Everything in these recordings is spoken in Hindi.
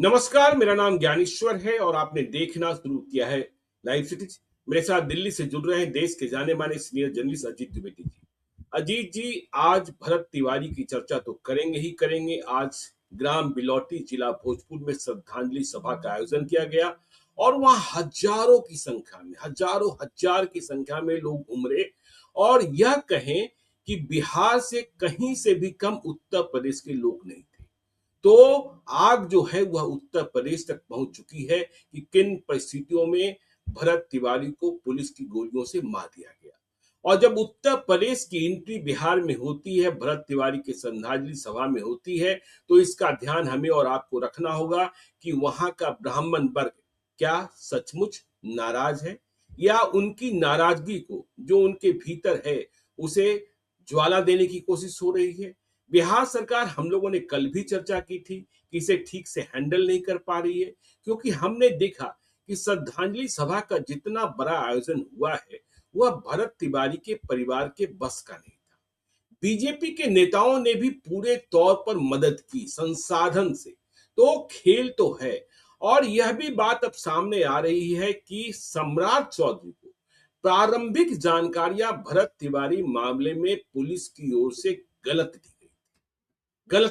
नमस्कार, मेरा नाम ज्ञानेश्वर है और आपने देखना शुरू किया है लाइव सिटीज। मेरे साथ दिल्ली से जुड़ रहे हैं देश के जाने माने सीनियर जर्नलिस्ट अजीत द्विवेदी जी। अजीत जी, आज भरत तिवारी की चर्चा तो करेंगे ही करेंगे। आज ग्राम बिलौटी जिला भोजपुर में श्रद्धांजलि सभा का आयोजन किया गया और वहां हजारों की संख्या में, हजारों हजार की संख्या में लोग उमड़े और यह कहें कि बिहार से कहीं से भी कम उत्तर प्रदेश के लोग नहीं थे। तो आग जो है वह उत्तर प्रदेश तक पहुंच चुकी है कि किन परिस्थितियों में भरत तिवारी को पुलिस की गोलियों से मार दिया गया। और जब उत्तर प्रदेश की एंट्री बिहार में होती है, भरत तिवारी के श्रद्धांजलि सभा में होती है, तो इसका ध्यान हमें और आपको रखना होगा कि वहां का ब्राह्मण वर्ग क्या सचमुच नाराज है या उनकी नाराजगी को जो उनके भीतर है उसे ज्वाला देने की कोशिश हो रही है। बिहार सरकार, हम लोगों ने कल भी चर्चा की थी कि इसे ठीक से हैंडल नहीं कर पा रही है, क्योंकि हमने देखा कि श्रद्धांजलि सभा का जितना बड़ा आयोजन हुआ है वह भरत तिवारी के परिवार के बस का नहीं था। बीजेपी के नेताओं ने भी पूरे तौर पर मदद की संसाधन से। तो खेल तो है और यह भी बात अब सामने आ रही है कि सम्राट चौधरी को प्रारंभिक जानकारियां भरत तिवारी मामले में पुलिस की ओर से गलत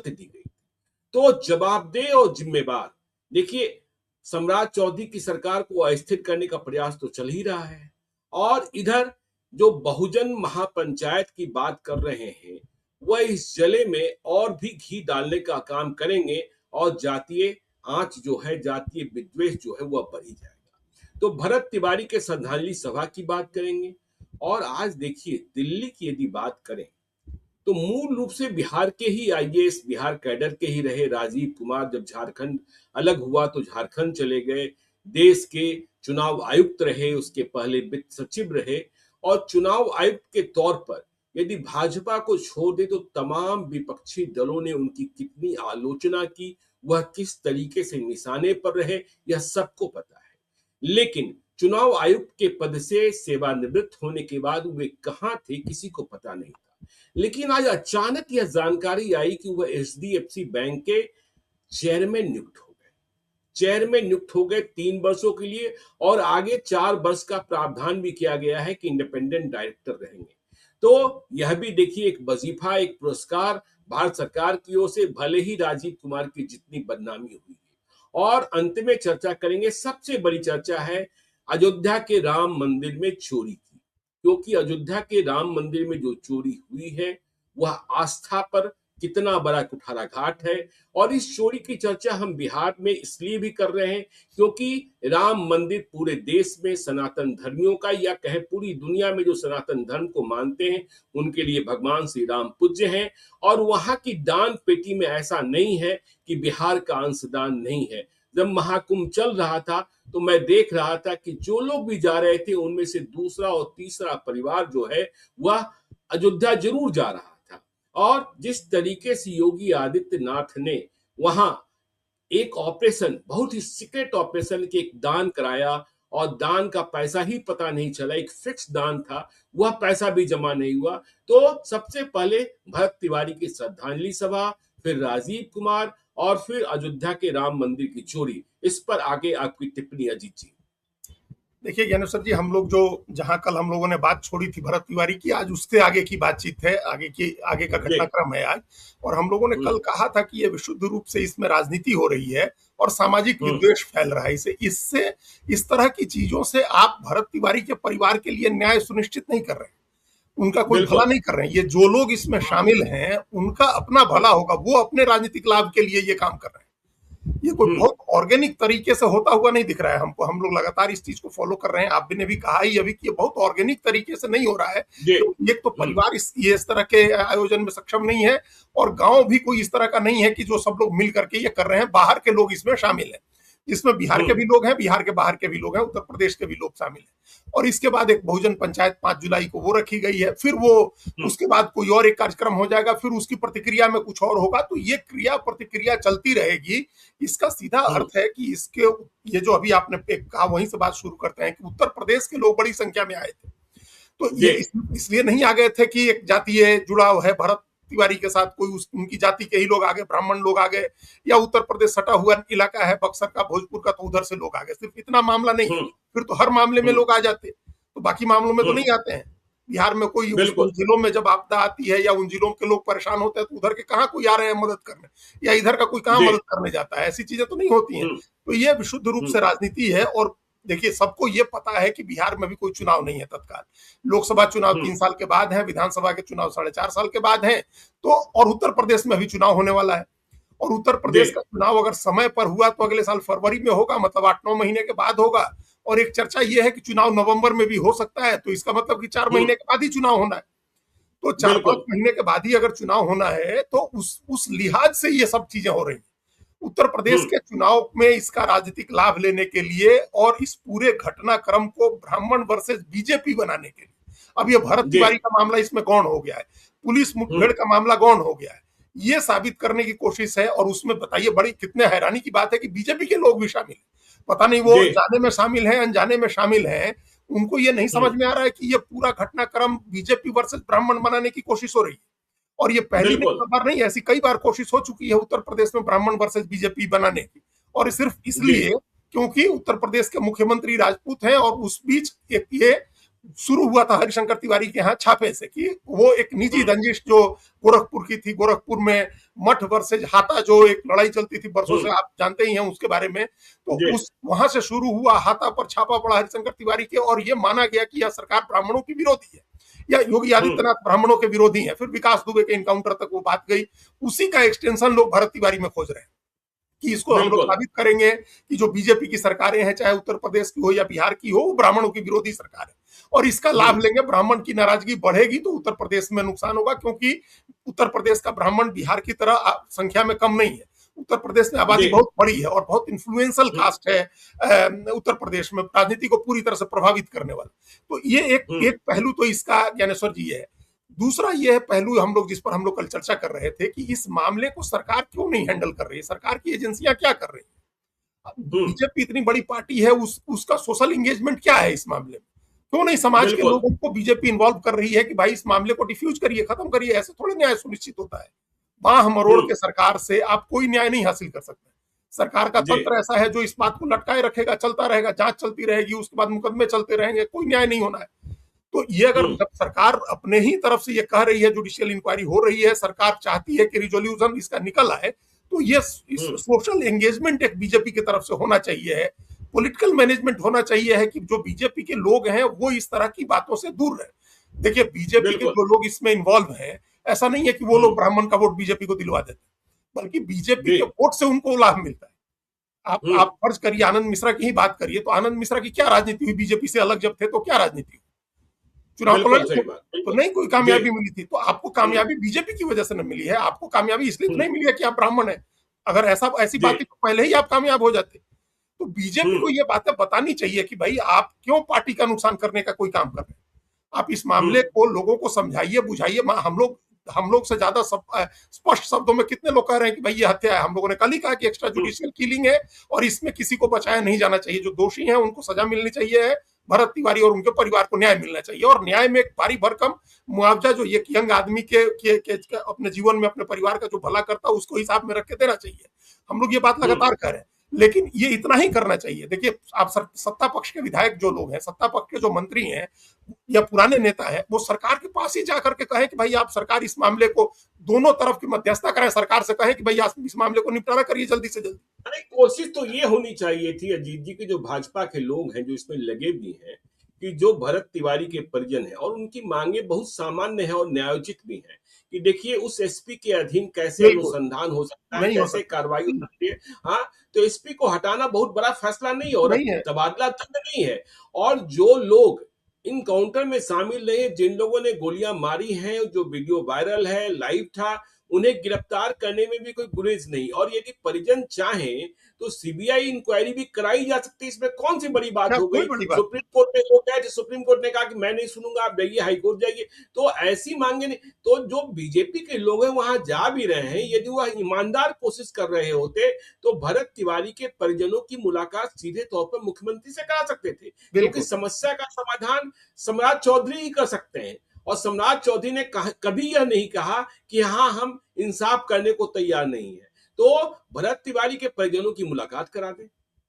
दी गई। तो जवाबदेह और जिम्मेवार, देखिए, सम्राट चौधरी की सरकार को अस्थिर करने का प्रयास तो चल ही रहा है और इधर जो बहुजन महापंचायत की बात कर रहे हैं वह इस जले में और भी घी डालने का काम करेंगे और जातीय आंच जो है, जातीय विद्वेष जो है वह बढ़ी जाएगा। तो भरत तिवारी के श्रद्धांजलि सभा की बात करेंगे। और आज देखिए, दिल्ली की यदि बात करें तो मूल रूप से बिहार के ही आईएएस, बिहार कैडर के ही रहे राजीव कुमार। जब झारखंड अलग हुआ तो झारखंड चले गए, देश के चुनाव आयुक्त रहे, उसके पहले वित्त सचिव रहे। और चुनाव आयुक्त के तौर पर यदि भाजपा को छोड़ दे तो तमाम विपक्षी दलों ने उनकी कितनी आलोचना की, वह किस तरीके से निशाने पर रहे, यह सबको पता है। लेकिन चुनाव आयुक्त के पद से सेवानिवृत्त होने के बाद वे कहां थे किसी को पता नहीं था। लेकिन आज अचानक यह जानकारी आई कि वह एचडीएफसी बैंक के चेयरमैन नियुक्त हो गए। चेयरमैन नियुक्त हो गए 3 वर्षों के लिए और आगे 4 वर्ष का प्रावधान भी किया गया है कि इंडिपेंडेंट डायरेक्टर रहेंगे। तो यह भी देखिए, एक वजीफा, एक पुरस्कार भारत सरकार की ओर से, भले ही राजीव कुमार की जितनी बदनामी हुई है। और अंत में चर्चा करेंगे, सबसे बड़ी चर्चा है अयोध्या के राम मंदिर में चोरी की। क्योंकि अयोध्या के राम मंदिर में जो चोरी हुई है वह आस्था पर कितना बड़ा कुठाराघात है। और इस चोरी की चर्चा हम बिहार में इसलिए भी कर रहे हैं क्योंकि राम मंदिर पूरे देश में सनातन धर्मियों का, या कहें पूरी दुनिया में जो सनातन धर्म को मानते हैं उनके लिए भगवान श्री राम पूज्य हैं। और वहां की दान पेटी में ऐसा नहीं है कि बिहार का अंशदान नहीं है। जब महाकुंभ चल रहा था तो मैं देख रहा था कि जो लोग भी जा रहे थे उनमें से दूसरा और तीसरा परिवार जो है वह अयोध्या जरूर जा रहा था। और जिस तरीके से योगी आदित्यनाथ ने वहां एक ऑपरेशन, बहुत ही सीक्रेट ऑपरेशन के एक दान कराया और दान का पैसा ही पता नहीं चला, एक फिक्स दान था, वह पैसा भी जमा नहीं हुआ। तो सबसे पहले भरत तिवारी की श्रद्धांजलि सभा, फिर राजीव कुमार और फिर अयोध्या के राम मंदिर की चोरी। इस पर आगे आपकी टिप्पणी अजीत जी। देखिए ज्ञानेश्वर जी, हम लोग जो जहां कल हम लोगों ने बात छोड़ी थी भरत तिवारी की, आज उससे आगे की बातचीत है, आगे का घटनाक्रम है आज। और हम लोगों ने कल कहा था कि ये विशुद्ध रूप से इसमें राजनीति हो रही है और सामाजिक विद्वेष फैल रहा है। इससे इस तरह की चीजों से आप भरत तिवारी के परिवार के लिए न्याय सुनिश्चित नहीं कर रहे हैं, उनका कोई भला नहीं कर रहे हैं। ये जो लोग इसमें शामिल हैं उनका अपना भला होगा, वो अपने राजनीतिक लाभ के लिए ये काम कर रहे हैं। ये कोई बहुत ऑर्गेनिक तरीके से होता हुआ नहीं दिख रहा है हमको। हम लोग लगातार इस चीज को फॉलो कर रहे हैं। आप ने भी कहा ही अभी कि ये बहुत ऑर्गेनिक तरीके से नहीं हो रहा है। तो एक तो परिवार इस तरह के आयोजन में सक्षम नहीं है और गांव भी कोई इस तरह का नहीं है कि जो सब लोग मिल करके ये कर रहे हैं। बाहर के लोग इसमें शामिल हैं, जिसमें बिहार के भी लोग हैं, बिहार के बाहर के भी लोग हैं, उत्तर प्रदेश के भी लोग शामिल हैं। और इसके बाद एक बहुजन पंचायत 5 जुलाई को वो रखी गई है, फिर वो उसके बाद कोई और एक कार्यक्रम हो जाएगा, फिर उसकी प्रतिक्रिया में कुछ और होगा। तो ये क्रिया प्रतिक्रिया चलती रहेगी। इसका सीधा अर्थ है कि इसके ये जो अभी आपने कहा वहीं से बात शुरू करते हैं कि उत्तर प्रदेश के लोग बड़ी संख्या में आए थे। तो ये इसलिए नहीं आ गए थे कि एक जातीय जुड़ाव है भरत तिवारी के साथ कोई उनकी जाति के ही लोग आ गए, ब्राह्मण लोग आ गए, या उत्तर प्रदेश सटा हुआ इलाका है बक्सर का, भोजपुर का, तो उधर से लोग आ गए। सिर्फ इतना मामला नहीं है, फिर तो हर मामले में लोग आ जाते, तो बाकी मामलों में तो नहीं आते हैं। बिहार में कोई उन जिलों में जब आपदा आती है या उन जिलों के लोग परेशान होते हैं तो उधर के कहाँ कोई आ रहे हैं मदद करने, या इधर का कोई कहाँ मदद करने जाता है, ऐसी चीजें तो नहीं होती हैं। तो ये विशुद्ध रूप से राजनीति है। और देखिए, सबको ये पता है कि बिहार में भी कोई चुनाव नहीं है तत्काल, लोकसभा चुनाव 3 साल के बाद है, विधानसभा के चुनाव 4.5 साल के बाद है, तो और उत्तर प्रदेश में भी चुनाव होने वाला है। और उत्तर प्रदेश का चुनाव अगर समय पर हुआ तो अगले साल फरवरी में होगा, मतलब 8-9 महीने के बाद होगा। और एक चर्चा यह है कि चुनाव नवंबर में भी हो सकता है, तो इसका मतलब कि 4 महीने के बाद ही चुनाव होना है। तो 4-5 महीने के बाद ही अगर चुनाव होना है तो उस लिहाज से ये सब चीजें हो रही हैं। उत्तर प्रदेश के चुनाव में इसका राजनीतिक लाभ लेने के लिए और इस पूरे घटनाक्रम को ब्राह्मण वर्सेस बीजेपी बनाने के लिए, अब ये भरत तिवारी का मामला इसमें गौण हो गया है, पुलिस मुठभेड़ का मामला गौण हो गया है, ये साबित करने की कोशिश है। और उसमें बताइए, बड़ी कितने हैरानी की बात है कि बीजेपी के लोग भी शामिल हैं। पता नहीं वो जाने में शामिल हैं, अनजाने में शामिल हैं, उनको ये नहीं समझ में आ रहा है कि ये पूरा घटनाक्रम बीजेपी वर्सेस ब्राह्मण बनाने की कोशिश हो रही है। और ये पहली बार नहीं, ऐसी कई बार कोशिश हो चुकी है उत्तर प्रदेश में ब्राह्मण वर्सेस बीजेपी बनाने की। और सिर्फ इसलिए क्योंकि उत्तर प्रदेश के मुख्यमंत्री राजपूत हैं, और उस बीच एक ये शुरू हुआ था हरिशंकर तिवारी के यहाँ छापे से, कि वो एक निजी रंजिश जो गोरखपुर की थी, गोरखपुर में मठ वर्सेज हाता जो एक लड़ाई चलती थी बरसों से, आप जानते ही हैं उसके बारे में, तो उस वहां से शुरू हुआ, हाता पर छापा पड़ा हरिशंकर तिवारी के, और ये माना गया कि यह सरकार ब्राह्मणों की विरोधी है या योगी आदित्यनाथ ब्राह्मणों के विरोधी हैं। फिर विकास दुबे के इनकाउंटर तक वो बात गई। उसी का एक्सटेंशन लोग भरत तिवारी में खोज रहे हैं कि इसको हम लोग साबित करेंगे कि जो बीजेपी की सरकारें हैं, चाहे उत्तर प्रदेश की हो या बिहार की हो, वो ब्राह्मणों की विरोधी सरकार है, और इसका लाभ लेंगे। ब्राह्मण की नाराजगी बढ़ेगी तो उत्तर प्रदेश में नुकसान होगा, क्योंकि उत्तर प्रदेश का ब्राह्मण बिहार की तरह संख्या में कम नहीं है। उत्तर प्रदेश में आबादी बहुत बड़ी है और बहुत इन्फ्लुएंशियल कास्ट है उत्तर प्रदेश में, राजनीति को पूरी तरह से प्रभावित करने वाला। तो ये एक पहलू तो इसका ज्ञानेश्वर जी है। दूसरा ये पहलू हम लोग जिस पर हम लोग कल चर्चा कर रहे थे कि इस मामले को सरकार क्यों नहीं हैंडल कर रही है, सरकार की एजेंसियां क्या कर रही है। बीजेपी इतनी बड़ी पार्टी है, उसका सोशल एंगेजमेंट क्या है इस मामले में, क्यों नहीं समाज के लोगों को बीजेपी इन्वॉल्व कर रही है कि भाई इस मामले को डिफ्यूज करिए, खत्म करिए। ऐसे थोड़े न्याय सुनिश्चित होता है। बाह मरोड़ के सरकार से आप कोई न्याय नहीं हासिल कर सकते। सरकार का तंत्र ऐसा है जो इस बात को लटकाए रखेगा, चलता रहेगा, जांच चलती रहेगी, उसके बाद मुकदमे चलते रहेंगे, कोई न्याय नहीं होना है। तो ये अगर जब सरकार अपने ही तरफ से ये कह रही है, जुडिशियल इंक्वायरी हो रही है, सरकार चाहती है कि रिजोल्यूशन इसका निकल आए, तो ये सोशल एंगेजमेंट एक बीजेपी की तरफ से होना चाहिए है, पॉलिटिकल मैनेजमेंट होना चाहिए है कि जो बीजेपी के लोग हैं वो इस तरह की बातों से दूर रहे। देखिए, बीजेपी के जो लोग इसमें इन्वॉल्व हैं, ऐसा नहीं है कि वो लोग ब्राह्मण का वोट बीजेपी को दिलवा देते, बल्कि बीजेपी के वोट से उनको लाभ मिलता है। आप फर्ज करिए, आनंद मिश्रा की ही बात करिए, तो आनंद मिश्रा की क्या राजनीति हुई? बीजेपी से अलग जब थे तो क्या राजनीति हुई? चुनाव तो नहीं कोई कामयाबी मिली थी। तो आपको कामयाबी बीजेपी की वजह से नहीं मिली है, आपको कामयाबी इसलिए तो नहीं मिली है कि आप ब्राह्मण है। अगर ऐसी बातें तो पहले ही आप कामयाब हो जाते। तो बीजेपी को ये बातें बतानी चाहिए कि भाई आप क्यों पार्टी का नुकसान करने का कोई काम कर रहे हैं। आप इस मामले को लोगों को समझाइए, बुझाइए। हम लोग से ज्यादा स्पष्ट शब्दों में कितने लोग कह रहे हैं कि भाई ये हत्या है। हम लोगों ने कल ही कहा कि एक्स्ट्रा जुडिशियल किलिंग है और इसमें किसी को बचाया नहीं जाना चाहिए। जो दोषी हैं उनको सजा मिलनी चाहिए है, भरत तिवारी और उनके परिवार को न्याय मिलना चाहिए, और न्याय में एक भारी भरकम मुआवजा जो एक यंग आदमी के अपने जीवन में अपने परिवार का जो भला करता है उसको हिसाब में रख के देना चाहिए। हम लोग ये बात लगातार कह रहे हैं, लेकिन ये इतना ही करना चाहिए। देखिए, आप सत्ता पक्ष के विधायक जो लोग हैं, सत्ता पक्ष के जो मंत्री हैं या पुराने नेता हैं, वो सरकार के पास ही जाकर के कहें कि भाई आप सरकार इस मामले को दोनों तरफ की मध्यस्थता करें, सरकार से कहें कि भाई आप इस मामले को निपटारा करिए जल्दी से जल्दी। अरे कोशिश तो ये होनी चाहिए थी अजीत जी की, जो भाजपा के लोग हैं जो इसमें लगे भी हैं, कि जो भरत तिवारी के परिजन हैं और उनकी मांगे बहुत सामान्य है और न्यायोचित भी है, कि देखिए उस एसपी के अधीन कैसे अनुसंधान हो सकता है, कैसे कार्रवाई हो सकती है। हाँ, तो एसपी को हटाना बहुत बड़ा फैसला नहीं और तबादला तक नहीं है। और जो लोग इनकाउंटर में शामिल रहे, जिन लोगों ने गोलियां मारी हैं, जो वीडियो वायरल है, लाइव था, उन्हें गिरफ्तार करने में भी कोई गुरेज नहीं। और यदि परिजन चाहें तो सीबीआई इंक्वायरी भी कराई जा सकती है। इसमें कौन सी बड़ी बात हो गई? सुप्रीम कोर्ट में वो कहे, सुप्रीम कोर्ट ने कहा कि मैं नहीं सुनूंगा, आप जाइए हाई कोर्ट जाइए। तो ऐसी मांगे नहीं। तो जो बीजेपी के लोग हैं वहां जा भी रहे हैं, यदि वह ईमानदार कोशिश कर रहे होते तो भरत तिवारी के परिजनों की मुलाकात सीधे तौर पर मुख्यमंत्री से करा सकते थे, क्योंकि समस्या का समाधान सम्राट चौधरी ही कर सकते हैं। और सम्राट चौधरी ने कभी यह नहीं कहा कि हाँ हम इंसाफ करने को तैयार नहीं है। तो भरत तिवारी के परिजनों की मुलाकात करा दें,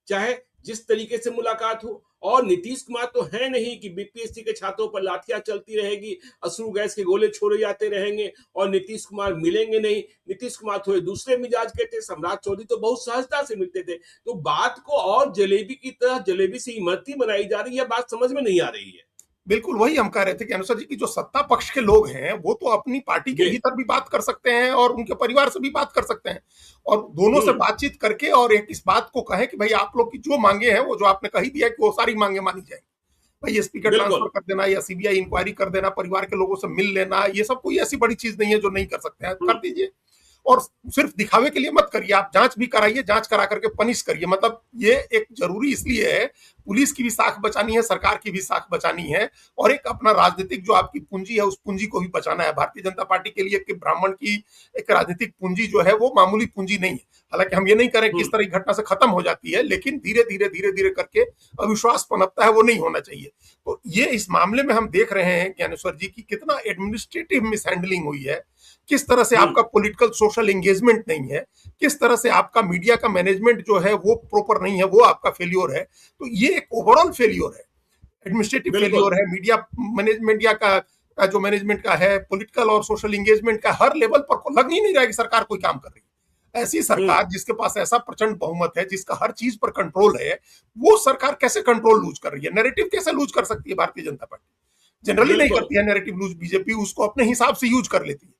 चाहे जिस तरीके से मुलाकात हो। और नीतीश कुमार तो है नहीं कि बीपीएससी के छात्रों पर लाठियां चलती रहेगी, अश्रु गैस के गोले छोड़े जाते रहेंगे और नीतीश कुमार मिलेंगे नहीं। नीतीश कुमार थोड़े दूसरे मिजाज के थे, सम्राट चौधरी तो बहुत सहजता से मिलते थे। तो बात को और जलेबी की तरह जलेबी से इमरती बनाई जा रही है, बात समझ में नहीं आ रही है। बिल्कुल वही हम कह रहे थे कि अनुसार जी की जो सत्ता पक्ष के लोग हैं वो तो अपनी पार्टी के भीतर भी बात कर सकते हैं और उनके परिवार से भी बात कर सकते हैं, और दोनों से बातचीत करके और एक इस बात को कहें कि भाई आप लोग की जो मांगे हैं वो जो आपने कही दिया कि वो सारी मांगे मानी जाएंगी। भाई स्पीकर ट्रांसफर कर देना या सीबीआई इंक्वायरी कर देना, परिवार के लोगों से मिल लेना, ये सब कोई ऐसी बड़ी चीज नहीं है जो नहीं कर सकते हैं, कर दीजिए। और सिर्फ दिखावे के लिए मत करिए, आप जांच भी कराइए, जांच करा करके पनिश करिए। मतलब ये एक जरूरी इसलिए है, पुलिस की भी साख बचानी है, सरकार की भी साख बचानी है, और एक अपना राजनीतिक जो आपकी पूंजी है उस पूंजी को भी बचाना है। भारतीय जनता पार्टी के लिए कि ब्राह्मण की एक राजनीतिक पूंजी जो है वो मामूली पूंजी नहीं है। हालांकि हम ये नहीं करें कि इस तरह की घटना से खत्म हो जाती है, लेकिन धीरे धीरे धीरे धीरे करके अविश्वास पनपता है, वो नहीं होना चाहिए। तो ये इस मामले में हम देख रहे हैं ज्ञानेश्वर जी की कितना एडमिनिस्ट्रेटिव मिसहैंडलिंग हुई है, किस तरह से आपका पॉलिटिकल सोशल एंगेजमेंट नहीं है, किस तरह से आपका मीडिया का मैनेजमेंट जो है वो प्रॉपर नहीं है, वो आपका फेल्योर है। तो ये एक ओवरऑल फेल्योर है, एडमिनिस्ट्रेटिव फेल्योर है, मीडिया मैनेजमेंट या का जो मैनेजमेंट का है, पॉलिटिकल और सोशल एंगेजमेंट का हर लेवल पर लग ही नहीं रहा है कि सरकार कोई काम कर रही है। ऐसी सरकार जिसके पास ऐसा प्रचंड बहुमत है, जिसका हर चीज पर कंट्रोल है, वो सरकार कैसे कंट्रोल लूज कर रही है, नैरेटिव कैसे लूज कर सकती है भारतीय जनता पार्टी? जनरली नहीं करती है नैरेटिव लूज, बीजेपी उसको अपने हिसाब से यूज कर लेती है।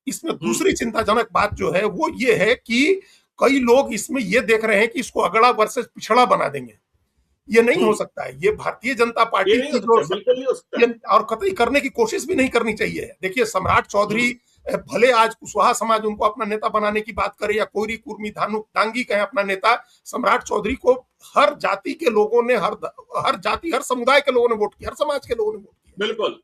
इसमें दूसरी चिंताजनक बात जो है वो ये है कि कई लोग इसमें ये देख रहे हैं कि इसको अगड़ा वर्सेस पिछड़ा बना देंगे। ये नहीं हो सकता है, ये भारतीय जनता पार्टी की जो और कतई करने की कोशिश भी नहीं करनी चाहिए। देखिए सम्राट चौधरी भले आज कुशवाहा समाज उनको अपना नेता बनाने की बात करे या कोरी कुर्मी दांगी कहे अपना नेता, सम्राट चौधरी को हर जाति के लोगों ने, हर जाति हर समुदाय के लोगों ने वोट किया, हर समाज के लोगों ने वोट किया। बिल्कुल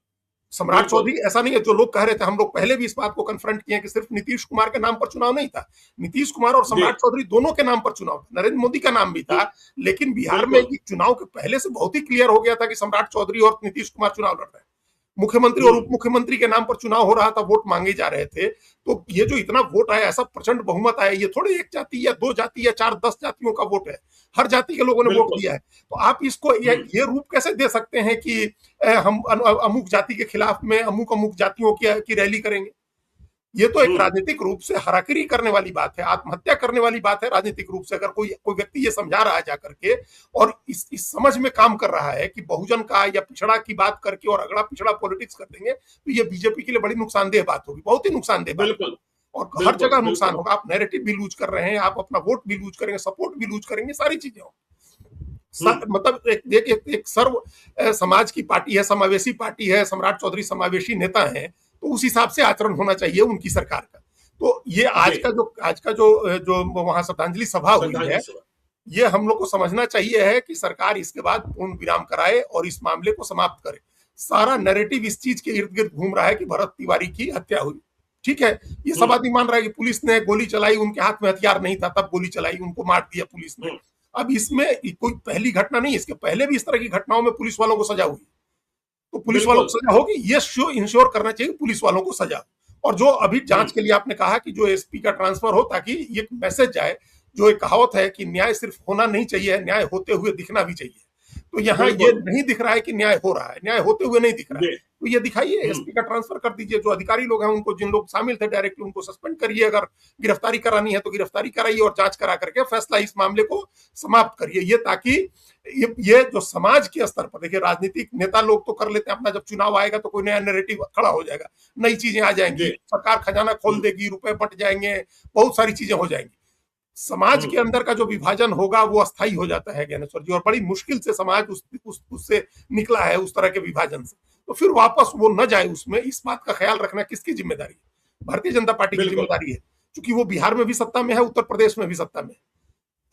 सम्राट चौधरी ऐसा नहीं है जो लोग कह रहे थे, हम लोग पहले भी इस बात को कन्फ्रंट किए कि सिर्फ नीतीश कुमार के नाम पर चुनाव नहीं था। नीतीश कुमार और सम्राट चौधरी दोनों के नाम पर चुनाव था, नरेंद्र मोदी का नाम भी था, लेकिन बिहार में चुनाव के पहले से बहुत ही क्लियर हो गया था कि सम्राट चौधरी और नीतीश कुमार चुनाव लड़ रहे हैं। मुख्यमंत्री और उप मुख्यमंत्री के नाम पर चुनाव हो रहा था, वोट मांगे जा रहे थे। तो ये जो इतना वोट आया, ऐसा प्रचंड बहुमत आया, ये थोड़े एक जाति या दो जाति या 4-10 जातियों का वोट है, हर जाति के लोगों ने वोट दिया है। तो आप इसको ये रूप कैसे दे सकते हैं कि हम अमुक जाति के खिलाफ में अमुक अमुक जातियों की रैली करेंगे? ये तो एक राजनीतिक रूप से हराकिरी करने वाली बात है, आत्महत्या करने वाली बात है राजनीतिक रूप से। अगर कोई व्यक्ति ये समझा रहा है जाकर के और इस समझ में काम कर रहा है कि बहुजन का या पिछड़ा की बात करके और अगड़ा पिछड़ा पॉलिटिक्स कर देंगे, तो ये बीजेपी के लिए बड़ी नुकसानदेह बात होगी, बहुत ही नुकसानदेह बात, और हर जगह नुकसान होगा। आप नैरेटिव भी लूज कर रहे हैं, आप अपना वोट भी लूज करेंगे, सपोर्ट भी लूज करेंगे, सारी चीजें होंगी। मतलब एक सर्व समाज की पार्टी है, समावेशी पार्टी है, सम्राट चौधरी समावेशी नेता है, तो उस हिसाब से आचरण होना चाहिए उनकी सरकार का। तो ये आज का जो वहां श्रद्धांजलि सभा हुई है, ये हम लोग को समझना चाहिए है कि सरकार इसके बाद पूर्ण विराम कराए और इस मामले को समाप्त करे। सारा नैरेटिव इस चीज के इर्द गिर्द घूम रहा है कि भरत तिवारी की हत्या हुई। ठीक है, ये सब आदमी मान रहा है कि पुलिस ने गोली चलाई, उनके हाथ में हथियार नहीं था तब गोली चलाई, उनको मार दिया पुलिस ने। अब इसमें कोई पहली घटना नहीं, इसके पहले भी इस तरह की घटनाओं में पुलिस वालों को सजा हुई, तो पुलिस वालों को सजा होगी। ये इंश्योर करना चाहिए पुलिस वालों को सजा। और जो अभी जांच के लिए आपने कहा कि जो एसपी का ट्रांसफर हो, ताकि ये मैसेज जाए, जो एक कहावत है कि न्याय सिर्फ होना नहीं चाहिए, न्याय होते हुए दिखना भी चाहिए। तो यहाँ ये नहीं दिख रहा है कि न्याय हो रहा है, न्याय होते हुए नहीं दिख रहा है, तो ये दिखाइए, एसपी का ट्रांसफर कर दीजिए। जो अधिकारी लोग हैं उनको, जिन लोग शामिल थे डायरेक्टली, उनको सस्पेंड करिए। अगर गिरफ्तारी करानी है तो गिरफ्तारी कराइए और जांच करा करके फैसला इस मामले को समाप्त करिए। ये ताकि ये जो समाज के स्तर पर, देखिए राजनीतिक नेता लोग तो कर लेते हैं अपना, जब चुनाव आएगा तो कोई नया नैरेटिव खड़ा हो जाएगा, नई चीजें आ जाएंगी, सरकार खजाना खोल देगी, रुपए बट जाएंगे, बहुत सारी चीजें हो जाएंगी। समाज के अंदर का जो विभाजन होगा वो अस्थायी हो जाता है ज्ञानेश्वर जी, और बड़ी मुश्किल से समाज उससे निकला है, उस तरह के विभाजन से। तो फिर वापस वो न जाए उसमें, इस बात का ख्याल रखना किसकी जिम्मेदारी है? भारतीय जनता पार्टी की जिम्मेदारी है, क्योंकि वो बिहार में भी सत्ता में है, उत्तर प्रदेश में भी सत्ता में है।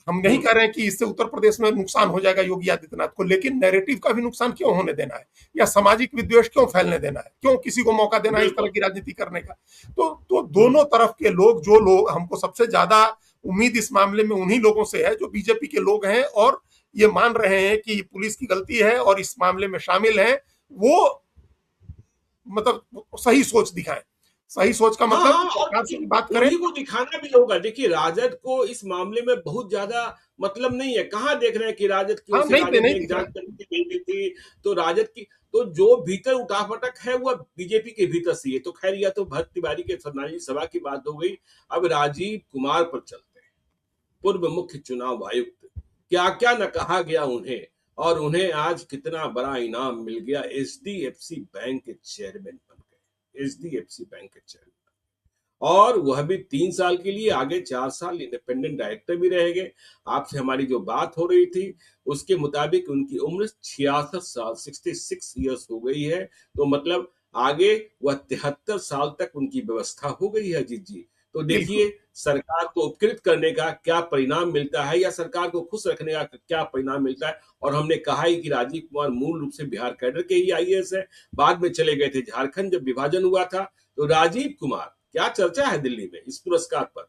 हम नहीं कह रहे हैं कि इससे उत्तर प्रदेश में नुकसान हो जाएगा योगी आदित्यनाथ को, लेकिन नैरेटिव का भी नुकसान क्यों होने देना है, या सामाजिक विद्वेष क्यों फैलने देना है, क्यों किसी को मौका देना है इस तरह की राजनीति करने का? तो दोनों तरफ के लोग, जो लोग, हमको सबसे ज्यादा उम्मीद इस मामले में उन्हीं लोगों से है जो बीजेपी के लोग हैं और ये मान रहे हैं कि पुलिस की गलती है और इस मामले में शामिल हैं। वो मतलब सही सोच दिखाएं। सही सोच का हाँ मतलब हाँ, और सरकार से भी बात देखिए करें। उन्हीं को दिखाना भी होगा। देखिए राजद को इस मामले में बहुत ज्यादा मतलब नहीं है। कहाँ देख रहे हैं कि राजद की ओर हाँ, से राजद नहीं ने एक दिख रहा जांच है। कमेटी भेज दी थी। तो राजद की तो जो भीतर उठापटक है वह बीजेपी के भीतर से ही है। तो खैर यह तो भरत तिवारी के श्रद्धांजलि सभा की बात हो गई। अब राजीव कुमार पर चलते हैं। पूर्व मुख्य चुनाव आयुक्त, क्या क्या न कहा गया उन्हें, और उन्हें आज कितना बड़ा इनाम मिल गया। एचडीएफसी बैंक के चेयरमैन बन गए। एचडीएफसी बैंक के चेयरमैन, और वह भी 3 साल के लिए, आगे 4 साल इंडिपेंडेंट डायरेक्टर भी रहेंगे। आपसे हमारी जो बात हो रही थी उसके मुताबिक उनकी उम्र 66 साल, 66 ईयर्स हो गई है। तो मतलब आगे वह 73 साल तक उनकी व्यवस्था हो गई है। अजीत जी, तो बिल्कुल। देखिए सरकार को उपकृत करने का क्या परिणाम मिलता है, या सरकार को खुश रखने का क्या परिणाम मिलता है। और हमने कहा ही कि राजीव कुमार मूल रूप से बिहार कैडर के ही आईएएस है। बाद में चले गए थे झारखंड जब विभाजन हुआ था। तो राजीव कुमार, क्या चर्चा है दिल्ली में इस पुरस्कार पर।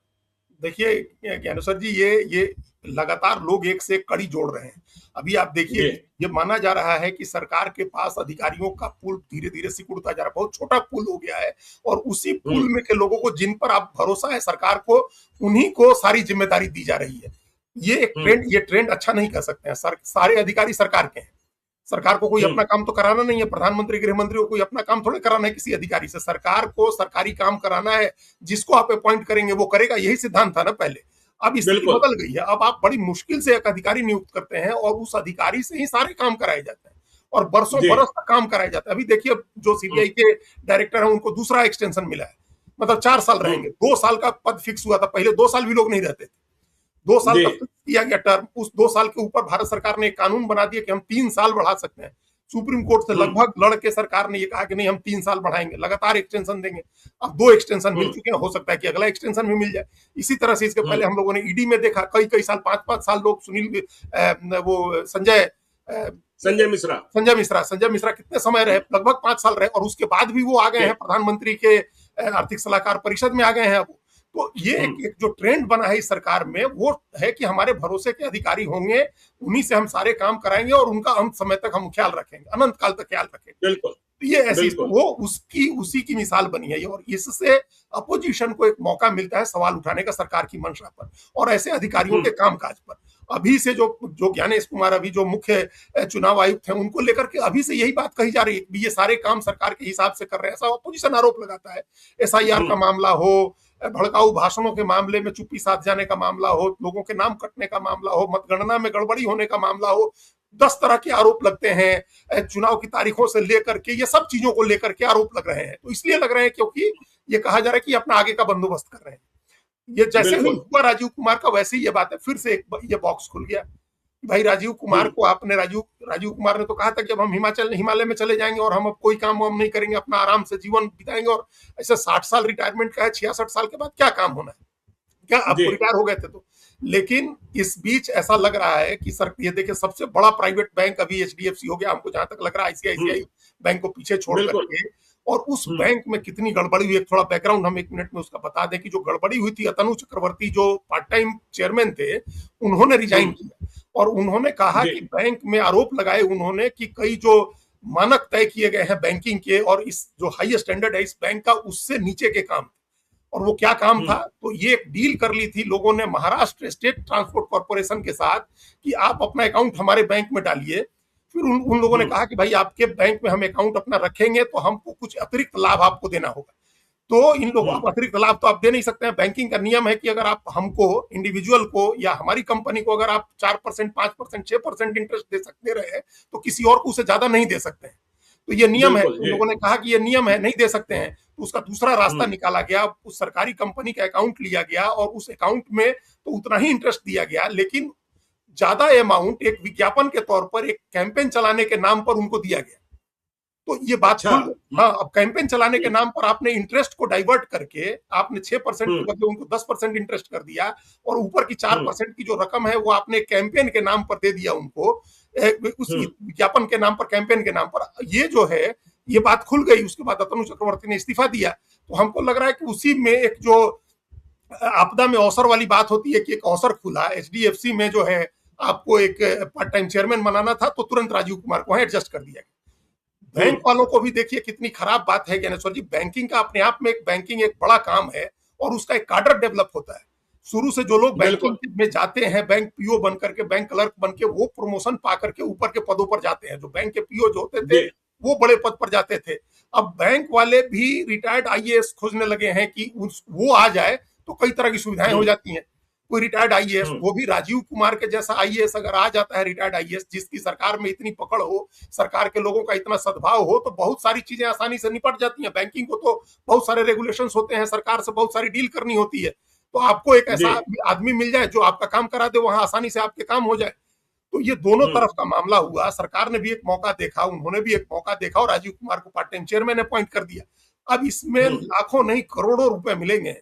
देखिए ज्ञानेश्वर जी, ये लगातार लोग एक से एक कड़ी जोड़ रहे हैं। अभी आप देखिए जी। कि ये माना जा रहा है कि सरकार के पास अधिकारियों का पूल धीरे धीरे सिकुड़ता जा रहा है, बहुत छोटा पूल हो गया है। और उसी पूल में के लोगों को, जिन पर आप भरोसा है सरकार को, उन्हीं को सारी जिम्मेदारी दी जा रही है। ये ट्रेंड अच्छा नहीं कर सकते हैं। सारे अधिकारी सरकार के हैं। सरकार को कोई अपना काम तो कराना नहीं है। प्रधानमंत्री, गृह मंत्री को कोई अपना काम थोड़े कराना है किसी अधिकारी से। सरकार को सरकारी काम कराना है। जिसको आप अपॉइंट करेंगे वो करेगा, यही सिद्धांत था ना पहले। अब स्थिति बिल्कुल। बदल गई है। अब आप बड़ी मुश्किल से एक अधिकारी नियुक्त करते हैं और उस अधिकारी से ही सारे काम कराए जाते हैं, और बरसों जी। बरस तक काम कराए जाते हैं। अभी देखिए जो सीबीआई के डायरेक्टर हैं उनको दूसरा एक्सटेंशन मिला है, मतलब 4 साल रहेंगे। 2 साल का पद फिक्स हुआ था, पहले 2 साल भी लोग नहीं रहते थे। 2 साल जी। का फिक्स किया गया टर्म। उस 2 साल के ऊपर भारत सरकार ने एक कानून बना दिया कि हम 3 साल बढ़ा सकते हैं। सुप्रीम कोर्ट से लगभग लड़के सरकार ने ये कहा कि नहीं, हम 3 साल बढ़ाएंगे, लगातार एक्सटेंशन देंगे। अब 2 एक्सटेंशन मिल चुके हैं, हो सकता है कि अगला एक्सटेंशन भी मिल जाए। इसी तरह से इसके पहले हम लोगों ने ईडी में देखा, कई कई साल, 5-5 साल लोग, वो संजय मिश्रा। संजय मिश्रा कितने समय रहे, लगभग 5 साल रहे, और उसके बाद भी वो आ गए जी। हैं प्रधानमंत्री के आर्थिक सलाहकार परिषद में आ गए हैं अब। तो ये एक जो ट्रेंड बना है इस सरकार में, वो है कि हमारे भरोसे के अधिकारी होंगे, उन्हीं से हम सारे काम कराएंगे और उनका अंत समय तक हम ख्याल रखेंगे, अनंत काल तक ख्याल रखेंगे। बिल्कुल। तो ये ऐसी, बिल्कुल। वो उसकी उसी की मिसाल बनी है। और इससे अपोजिशन को एक मौका मिलता है सवाल उठाने का सरकार की मंशा पर और ऐसे अधिकारियों के कामकाज पर। अभी से जो जो ज्ञानेश कुमार, अभी जो मुख्य चुनाव आयुक्त हैं, उनको लेकर के अभी से यही बात कही जा रही है कि ये सारे काम सरकार के हिसाब से कर रहे हैं, ऐसा अपोजिशन आरोप लगाता है। एसआईआर का मामला हो, भड़काऊ भाषणों के मामले में चुप्पी साध जाने का मामला हो, लोगों के नाम कटने का मामला हो, मतगणना में गड़बड़ी होने का मामला हो, 10 तरह के आरोप लगते हैं। चुनाव की तारीखों से लेकर के ये सब चीजों को लेकर के आरोप लग रहे हैं। तो इसलिए लग रहे हैं क्योंकि ये कहा जा रहा है कि अपना आगे का बंदोबस्त कर रहे हैं। ये जैसे ही बिल्कुल। हुआ राजीव कुमार का, वैसे ही ये बात है, फिर से ये बॉक्स खुल गया। भाई राजीव कुमार को आपने, राजीव कुमार ने तो कहा था कि अब हम हिमालय में चले जाएंगे और हम अब कोई काम वाम नहीं करेंगे, अपना आराम से जीवन बिताएंगे। और ऐसे 60 साल रिटायरमेंट का है, 66 साल के बाद क्या काम होना है, क्या आपको रिटायर हो गए थे तो। लेकिन इस बीच ऐसा लग रहा है कि सर, ये देखिए सबसे बड़ा प्राइवेट बैंक अभी एचडीएफसी हो गया, हमको जहां तक लग रहा है आईसीआईसीआई बैंक को पीछे छोड़ करके। और उस बैंक में कितनी गड़बड़ी हुई, एक थोड़ा बैकग्राउंड हम 1 मिनट में उसका बता दें कि जो गड़बड़ी हुई थी, अतनु चक्रवर्ती जो पार्ट टाइम चेयरमैन थे, उन्होंने रिजाइन किया और उन्होंने कहा कि बैंक में आरोप लगाए उन्होंने कि कई जो मानक तय किए गए हैं बैंकिंग के और इस जो हाई स्टैंडर्ड है इस बैंक का, उससे नीचे के काम। और वो क्या काम था, तो ये एक डील कर ली थी लोगों ने महाराष्ट्र स्टेट ट्रांसपोर्ट कॉर्पोरेशन के साथ कि आप अपना अकाउंट हमारे बैंक में डालिए। फिर उन लोगों ने कहा कि भाई आपके बैंक में हम अकाउंट अपना रखेंगे तो हमको कुछ अतिरिक्त लाभ आपको देना होगा। तो इन लोगों, आप अतिरिक्त लाभ तो आप दे नहीं सकते हैं। बैंकिंग का नियम है कि अगर आप हमको, इंडिविजुअल को या हमारी कंपनी को, अगर आप 4%, 5%, 6% इंटरेस्ट दे रहे हैं तो किसी और को उसे ज्यादा नहीं दे सकते हैं। तो ये नियम है। उन लोगों ने कहा कि ये नियम है, नहीं दे सकते हैं। तो उसका दूसरा रास्ता निकाला गया, उस सरकारी कंपनी का अकाउंट लिया गया और उस अकाउंट में तो उतना ही इंटरेस्ट दिया गया, लेकिन ज्यादा अमाउंट एक विज्ञापन के तौर पर, एक कैंपेन चलाने के नाम पर उनको दिया गया। तो ये बात खुल गई। हाँ, अब कैंपेन चलाने के नाम पर आपने इंटरेस्ट को डाइवर्ट करके आपने 6% के बदले उनको 10% इंटरेस्ट कर दिया और ऊपर की 4% की जो रकम है वो आपने कैंपेन के नाम पर दे दिया उनको, उस विज्ञापन के नाम पर, कैंपेन के नाम पर। ये जो है, ये बात खुल गई। उसके बाद अतनु चक्रवर्ती ने इस्तीफा दिया। तो हमको लग रहा है कि उसी में एक जो आपदा में अवसर वाली बात होती है कि एक अवसर खुला एचडीएफसी में, जो है आपको एक पार्ट टाइम चेयरमैन बनाना था तो तुरंत राजीव कुमार को एडजस्ट कर दिया गया। बैंक वालों को भी देखिए कितनी खराब बात है ज्ञानेश्वर जी, बैंकिंग का अपने आप में बैंकिंग एक बड़ा काम है और उसका एक काडर डेवलप होता है। शुरू से जो लोग बैंकिंग बिल्कुल। में जाते हैं, बैंक पीओ बन करके, बैंक क्लर्क बन के, वो प्रमोशन पा करके ऊपर के पदों पर जाते हैं। जो बैंक के पीओ जो होते थे जी। वो बड़े पद पर जाते थे। अब बैंक वाले भी रिटायर्ड आईएएस खोजने लगे हैं कि वो आ जाए तो कई तरह की सुविधाएं हो जाती हैं। कोई रिटायर्ड आईएएस, वो भी राजीव कुमार के जैसा आईएएस अगर आ जाता है, रिटायर्ड आईएएस जिसकी सरकार में इतनी पकड़ हो, सरकार के लोगों का इतना सद्भाव हो, तो बहुत सारी चीजें आसानी से निपट जाती हैं। बैंकिंग को तो बहुत सारे रेगुलेशंस होते हैं, सरकार से बहुत सारी डील करनी होती है। तो आपको एक ऐसा आदमी मिल जाए जो आपका काम करा दे, वहां आसानी से आपके काम हो जाए। तो ये दोनों तरफ का मामला हुआ। सरकार ने भी एक मौका देखा, उन्होंने भी एक मौका देखा और राजीव कुमार को पार्ट टाइम चेयरमैन अपॉइंट कर दिया। अब इसमें लाखों नहीं करोड़ों रुपए मिलेंगे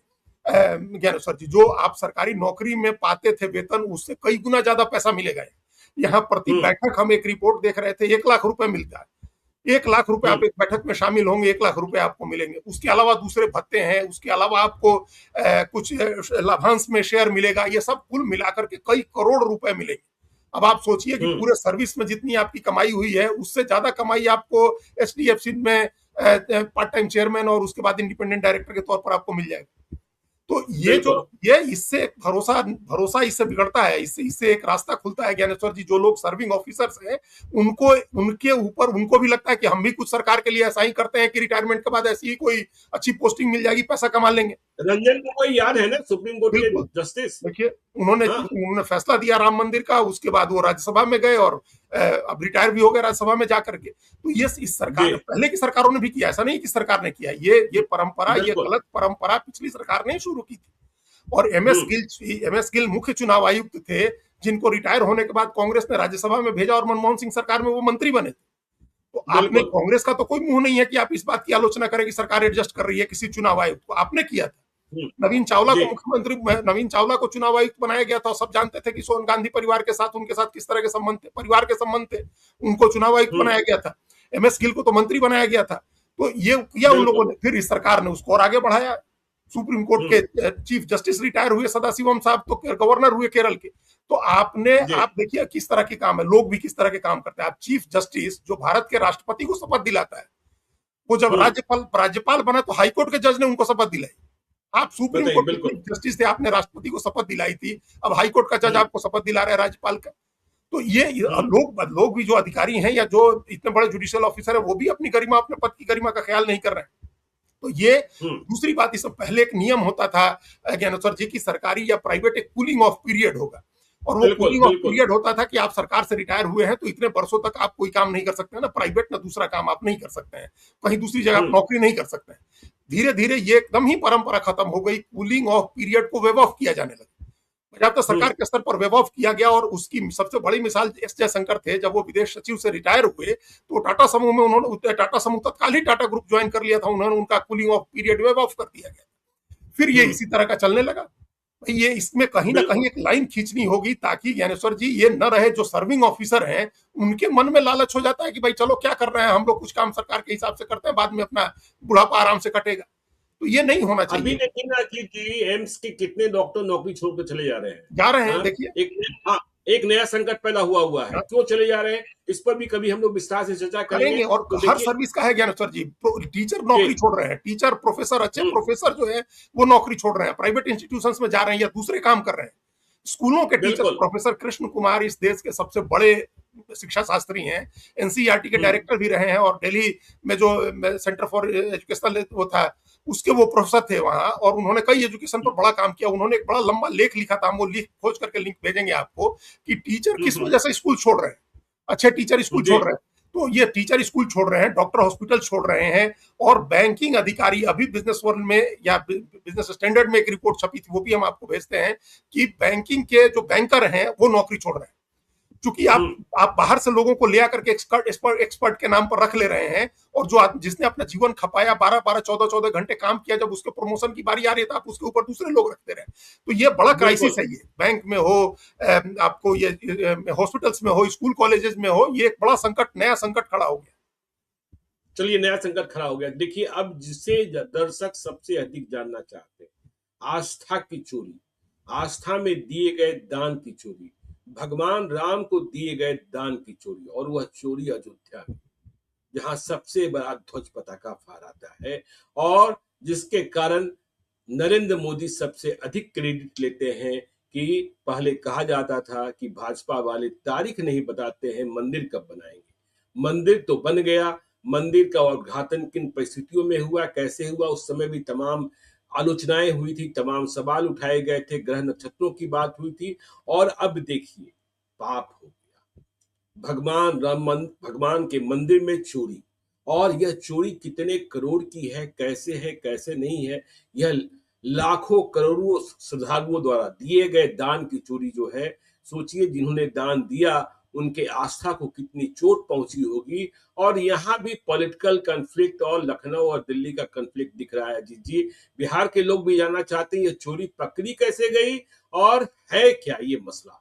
ज्ञानेश्वर जी। जो आप सरकारी नौकरी में पाते थे वेतन, उससे कई गुना ज्यादा पैसा मिलेगा। यहाँ प्रति बैठक हम एक रिपोर्ट देख रहे थे, 1 लाख रुपए मिलता है। 1 लाख रुपए आप एक बैठक में शामिल होंगे, 1 लाख रुपए आपको मिलेंगे। उसके अलावा दूसरे भत्ते हैं, उसके अलावा आपको कुछ लाभांश में शेयर मिलेगा। ये सब कुल मिलाकर के कई करोड़ रुपए मिलेंगे। अब आप सोचिए कि पूरे सर्विस में जितनी आपकी कमाई हुई है, उससे ज्यादा कमाई आपको एचडीएफसी में पार्ट टाइम चेयरमैन और उसके बाद इंडिपेंडेंट डायरेक्टर के तौर पर आपको मिल जाएगा। तो ये इससे भरोसा इससे बिगड़ता है। इससे एक रास्ता खुलता है ज्ञानेश्वर जी। जो लोग सर्विंग ऑफिसर्स हैं, उनके ऊपर उनको भी लगता है कि हम भी कुछ सरकार के लिए ऐसा ही करते हैं कि रिटायरमेंट के बाद ऐसी ही कोई अच्छी पोस्टिंग मिल जाएगी, पैसा कमा लेंगे। रंजन गोगोई याद है ना, सुप्रीम कोर्ट के जस्टिस। देखिए उन्होंने फैसला दिया राम मंदिर का, उसके बाद वो राज्यसभा में गए और अब रिटायर भी हो गए राज्यसभा में जाकर के। तो ये इस सरकार, पहले की सरकारों ने भी किया, ऐसा नहीं कि सरकार ने किया। ये परंपरा, ये गलत परंपरा पिछली सरकार ने शुरू की थी। और एमएस गिल मुख्य चुनाव आयुक्त थे, जिनको रिटायर होने के बाद कांग्रेस ने राज्यसभा में भेजा और मनमोहन सिंह सरकार में वो मंत्री बने थे। तो आपने, कांग्रेस का तो कोई मुंह नहीं है कि आप इस बात की आलोचना करें कि सरकार एडजस्ट कर रही है किसी चुनाव आयुक्त को। आपने किया था। नवीन चावला को मुख्यमंत्री, नवीन चावला को चुनाव आयुक्त बनाया गया था और सब जानते थे कि सोनिया गांधी परिवार के साथ, उनके साथ किस तरह के संबंध थे, परिवार के संबंध थे। उनको चुनाव आयुक्त बनाया गया था। एमएस गिल को तो मंत्री बनाया गया था। तो ये किया उन लोगों ने। फिर इस सरकार ने उसको और आगे बढ़ाया। सुप्रीम कोर्ट के चीफ जस्टिस रिटायर हुए सदाशिवम साहब, तो गवर्नर हुए केरल के। तो आप देखिए किस तरह के काम है, लोग भी किस तरह के काम करते हैं। आप चीफ जस्टिस जो भारत के राष्ट्रपति को शपथ दिलाता है, वो जब राज्यपाल बना तो हाईकोर्ट के जज ने उनको शपथ दिलाई। आप सुप्रीम कोर्ट के चीफ जस्टिस थे, आपने राष्ट्रपति को शपथ दिलाई थी, अब हाईकोर्ट का जज आपको शपथ दिला रहा है राज्यपाल का। तो ये लोग भी जो अधिकारी हैं या जो इतने बड़े जुडिशियल ऑफिसर है, वो भी अपनी गरिमा, अपने पद की गरिमा का ख्याल नहीं कर रहे हैं। तो ये दूसरी बात, इससे पहले एक नियम होता था ज्ञानेश्वर जी की, सरकारी या प्राइवेट एक कूलिंग ऑफ पीरियड होगा। और वो कूलिंग ऑफ पीरियड होता था कि आप सरकार से रिटायर हुए हैं तो इतने वर्षों तक आप कोई काम नहीं कर सकते हैं, ना प्राइवेट ना दूसरा काम आप नहीं कर सकते हैं, कहीं दूसरी जगह आप नौकरी नहीं कर सकते हैं। धीरे धीरे ये एकदम ही परंपरा खत्म हो गई। कूलिंग ऑफ पीरियड को वेव ऑफ किया जाने लगा। जब तक सरकार के स्तर पर वेव ऑफ किया गया, और उसकी सबसे बड़ी मिसाल एस जयशंकर थे। जब वो विदेश सचिव से रिटायर हुए तो टाटा समूह में उन्होंने, टाटा समूह तत्काल ही टाटा ग्रुप ज्वाइन कर लिया था, उन्होंने उनका cooling of period wave of कर दिया गया। फिर ये इसी तरह का चलने लगा। ये इसमें कहीं ना कहीं एक लाइन खींचनी होगी, ताकि ज्ञानेश्वर जी ये न रहे, जो सर्विंग ऑफिसर हैं उनके मन में लालच हो जाता है कि भाई चलो क्या कर रहे हैं हम लोग, कुछ काम सरकार के हिसाब से करते हैं, बाद में अपना बुढ़ापा आराम से कटेगा। तो ये नहीं होना चाहिए। अभी देखिए ना कि एम्स के कितने डॉक्टर नौकरी छोड़कर चले जा रहे हैं। देखिए एक नया संकट पैदा हुआ है। क्यों चले जा रहे हैं, इस पर भी कभी हम लोग विस्तार से चर्चा करेंगे। और तो हर सर्विस का है ज्ञानेश्वर जी। टीचर नौकरी छोड़ रहे हैं, टीचर प्रोफेसर, अच्छे प्रोफेसर जो है वो नौकरी छोड़ रहे हैं, प्राइवेट इंस्टीट्यूशंस में जा रहे हैं या दूसरे काम कर रहे हैं। स्कूलों के टीचर, प्रोफेसर कृष्ण कुमार इस देश के सबसे बड़े शिक्षा शास्त्री हैं, एनसीईआरटी के डायरेक्टर भी रहे हैं, और दिल्ली में जो सेंटर फॉर एजुकेशनल वो था, उसके वो प्रोफेसर थे वहां, और उन्होंने कई एजुकेशन पर बड़ा काम किया। उन्होंने एक बड़ा लंबा लेख लिखा था, हम वो लिख खोज करके लिंक भेजेंगे आपको, कि टीचर किस वजह से स्कूल छोड़ रहे हैं। अच्छे टीचर स्कूल छोड़ रहे हैं। तो ये टीचर स्कूल छोड़ रहे हैं, डॉक्टर हॉस्पिटल छोड़ रहे हैं, और बैंकिंग अधिकारी, अभी बिजनेस वर्ल्ड में या बिजनेस स्टैंडर्ड में एक रिपोर्ट छपी थी, वो भी हम आपको भेजते हैं, कि बैंकिंग के जो बैंकर हैं वो नौकरी छोड़ रहे हैं। क्योंकि आप बाहर से लोगों को ले आकर के एक्सपर्ट के नाम पर रख ले रहे हैं, और जो जिसने अपना जीवन खपाया, 12-12, 14-14 घंटे काम किया, जब उसके प्रमोशन की बारी आ रही है तो आप उसके ऊपर दूसरे लोग रखते रहे। तो ये बड़ा क्राइसिस है। ये बैंक में हो, आपको ये हॉस्पिटल्स में हो, स्कूल कॉलेजेस में हो, ये एक बड़ा संकट, नया संकट खड़ा हो गया। चलिए, नया संकट खड़ा हो गया। देखिए, अब जिसे दर्शक सबसे अधिक जानना चाहते हैं, आस्था की चोरी, आस्था में दिए गए दान की चोरी, भगवान राम को दिए गए दान की चोरी, और वह चोरी अयोध्या में। जहां सबसे बड़ा ध्वज पताका फहराता है, और जिसके कारण नरेंद्र मोदी सबसे अधिक क्रेडिट लेते हैं कि पहले कहा जाता था कि भाजपा वाले तारीख नहीं बताते हैं मंदिर कब बनाएंगे। मंदिर तो बन गया। मंदिर का उद्घाटन किन परिस्थितियों में हुआ, कैसे हुआ, उस समय भी तमाम आलोचनाएं हुई थी, तमाम सवाल उठाए गए थे, ग्रह नक्षत्रों की बात हुई थी। और अब देखिए, पाप हो गया, भगवान के मंदिर में चोरी। और यह चोरी कितने करोड़ की है, कैसे नहीं है, यह लाखों करोड़ों श्रद्धालुओं द्वारा दिए गए दान की चोरी जो है। सोचिए, जिन्होंने दान दिया उनके आस्था को कितनी चोट पहुंची होगी। और यहाँ भी पॉलिटिकल कन्फ्लिक्ट और लखनऊ और दिल्ली का कन्फ्लिक्ट दिख रहा है। जी, बिहार के लोग भी जानना चाहते हैं ये चोरी पकड़ी कैसे गई और है क्या ये मसला।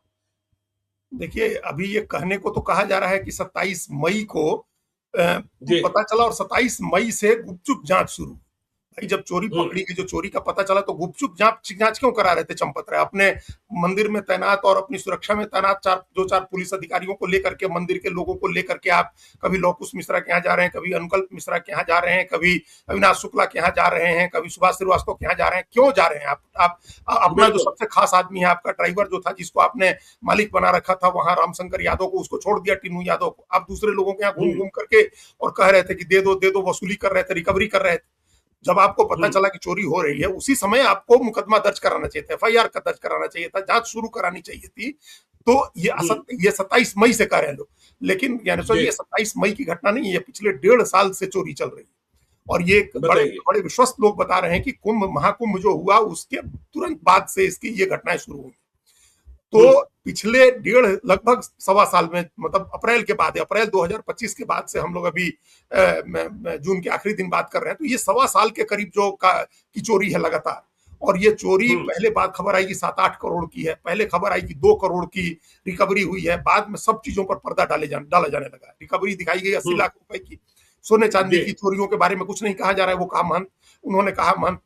देखिए, अभी ये कहने को तो कहा जा रहा है कि 27 मई को जी। पता चला, और 27 मई से गुपचुप जांच शुरू। भाई, जब चोरी पकड़ी गई, जो चोरी का पता चला, तो गुपचुप जांच क्यों करा रहे थे चंपत राय? अपने मंदिर में तैनात और अपनी सुरक्षा में तैनात चार पुलिस अधिकारियों को लेकर के, मंदिर के लोगों को लेकर के आप कभी लौकुश मिश्रा के यहाँ जा रहे हैं, कभी अनुकल्प मिश्रा के यहाँ जा रहे हैं, कभी अविनाश शुक्ला के यहाँ जा रहे हैं, कभी सुभाष श्रीवास्तव के यहाँ जा रहे हैं। क्यों जा रहे हैं आप अपना जो सबसे खास आदमी है, आपका ड्राइवर जो था, जिसको आपने मालिक बना रखा था वहां, रामशंकर यादव को, उसको छोड़ दिया, टीनू यादव को, आप दूसरे लोगों के यहाँ घूम घूम करके और कह रहे थे कि दे दो, वसूली कर रहे थे, रिकवरी कर रहे थे। जब आपको पता चला कि चोरी हो रही है, उसी समय आपको मुकदमा दर्ज कराना चाहिए था, एफआईआर का दर्ज कराना चाहिए था, जांच शुरू करानी चाहिए थी। तो ये 27 मई से कर रहे हैं लोग, लेकिन ज्ञानेश्वर, ये 27 मई की घटना नहीं है, पिछले 1.5 साल से चोरी चल रही है। और ये बड़े बड़े विश्वस्त लोग बता रहे हैं कि महाकुंभ जो हुआ उसके तुरंत बाद से इसकी ये घटनाएं शुरू हुई। तो पिछले लगभग 1.25 साल में, मतलब अप्रैल के बाद, अप्रैल 2025 के बाद से हम लोग अभी जून के आखिरी दिन बात कर रहे हैं, तो ये 1.25 साल के करीब की चोरी है लगातार। और ये चोरी, पहले बात खबर आई कि 7-8 करोड़ की है, पहले खबर आई कि 2 करोड़ की रिकवरी हुई है, बाद में सब चीजों पर पर्दा डाला जाने लगा। रिकवरी दिखाई गई 80 लाख रुपए की। सोने चांदी की चोरियों के बारे में कुछ नहीं कहा जा रहा है। वो कहा महंत, उन्होंने कहा महंत